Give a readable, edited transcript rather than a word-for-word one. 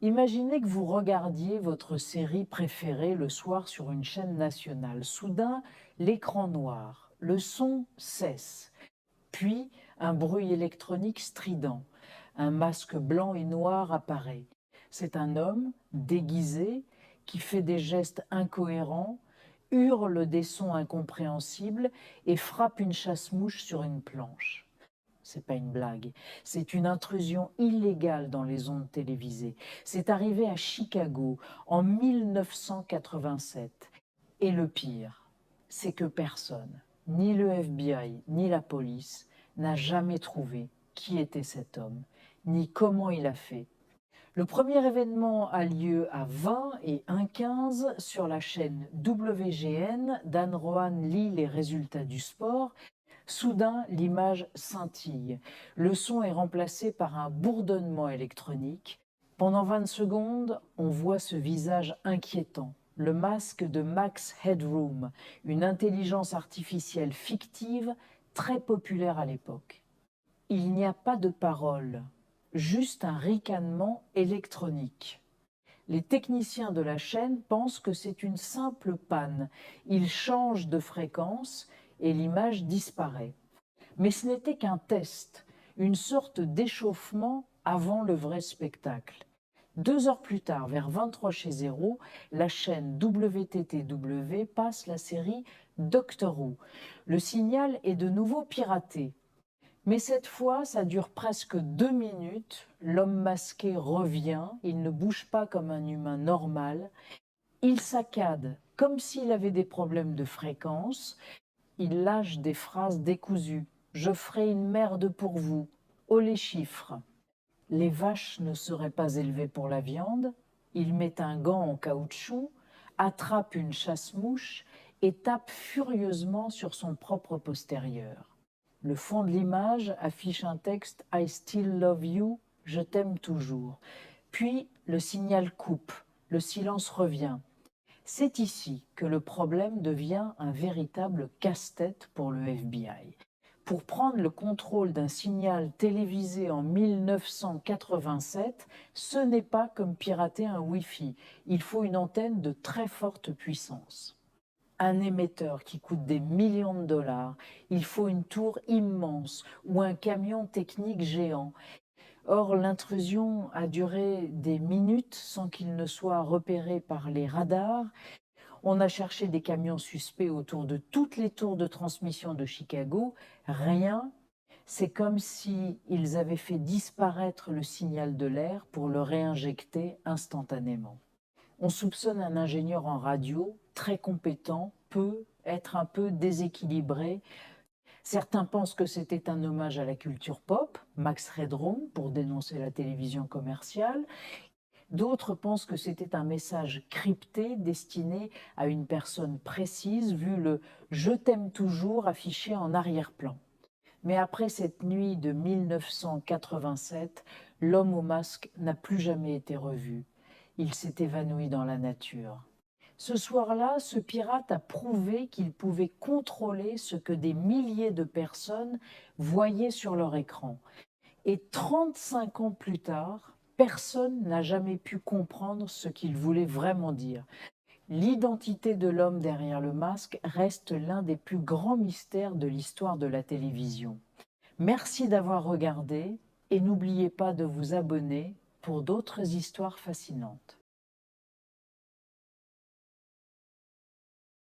Imaginez que vous regardiez votre série préférée le soir sur une chaîne nationale. Soudain, l'écran noir, le son cesse, puis un bruit électronique strident. Un masque blanc et noir apparaît. C'est un homme déguisé qui fait des gestes incohérents, hurle des sons incompréhensibles et frappe une chasse-mouche sur une planche. C'est pas une blague, c'est une intrusion illégale dans les ondes télévisées. C'est arrivé à Chicago en 1987. Et le pire, c'est que personne, ni le FBI, ni la police, n'a jamais trouvé qui était cet homme, ni comment il a fait. Le premier événement a lieu à 20 et 1h15 sur la chaîne WGN. Dan Rohan lit les résultats du sport. Soudain, l'image scintille. Le son est remplacé par un bourdonnement électronique. Pendant 20 secondes, on voit ce visage inquiétant, le masque de Max Headroom, une intelligence artificielle fictive très populaire à l'époque. Il n'y a pas de parole, juste un ricanement électronique. Les techniciens de la chaîne pensent que c'est une simple panne. Ils changent de fréquence et l'image disparaît. Mais ce n'était qu'un test, une sorte d'échauffement avant le vrai spectacle. 2 heures plus tard, vers 23 chez Zéro, la chaîne WTTW passe la série Doctor Who. Le signal est de nouveau piraté. Mais cette fois, ça dure presque 2 minutes. L'homme masqué revient, il ne bouge pas comme un humain normal. Il saccade comme s'il avait des problèmes de fréquence. Il lâche des phrases décousues. Je ferai une merde pour vous. Oh les chiffres. Les vaches ne seraient pas élevées pour la viande. Il met un gant en caoutchouc, attrape une chasse-mouche et tape furieusement sur son propre postérieur. Le fond de l'image affiche un texte I still love you, je t'aime toujours. Puis le signal coupe, le silence revient. C'est ici que le problème devient un véritable casse-tête pour le FBI. Pour prendre le contrôle d'un signal télévisé en 1987, ce n'est pas comme pirater un Wi-Fi. Il faut une antenne de très forte puissance. Un émetteur qui coûte des millions de dollars, il faut une tour immense ou un camion technique géant. Or, l'intrusion a duré des minutes sans qu'il ne soit repéré par les radars. On a cherché des camions suspects autour de toutes les tours de transmission de Chicago. Rien. C'est comme si ils avaient fait disparaître le signal de l'air pour le réinjecter instantanément. On soupçonne un ingénieur en radio très compétent, peut être un peu déséquilibré. Certains pensent que c'était un hommage à la culture pop, Max Headroom, pour dénoncer la télévision commerciale. D'autres pensent que c'était un message crypté destiné à une personne précise, vu le «Je t'aime toujours» affiché en arrière-plan. Mais après cette nuit de 1987, l'homme au masque n'a plus jamais été revu. Il s'est évanoui dans la nature. Ce soir-là, ce pirate a prouvé qu'il pouvait contrôler ce que des milliers de personnes voyaient sur leur écran. Et 35 ans plus tard, personne n'a jamais pu comprendre ce qu'il voulait vraiment dire. L'identité de l'homme derrière le masque reste l'un des plus grands mystères de l'histoire de la télévision. Merci d'avoir regardé et n'oubliez pas de vous abonner pour d'autres histoires fascinantes.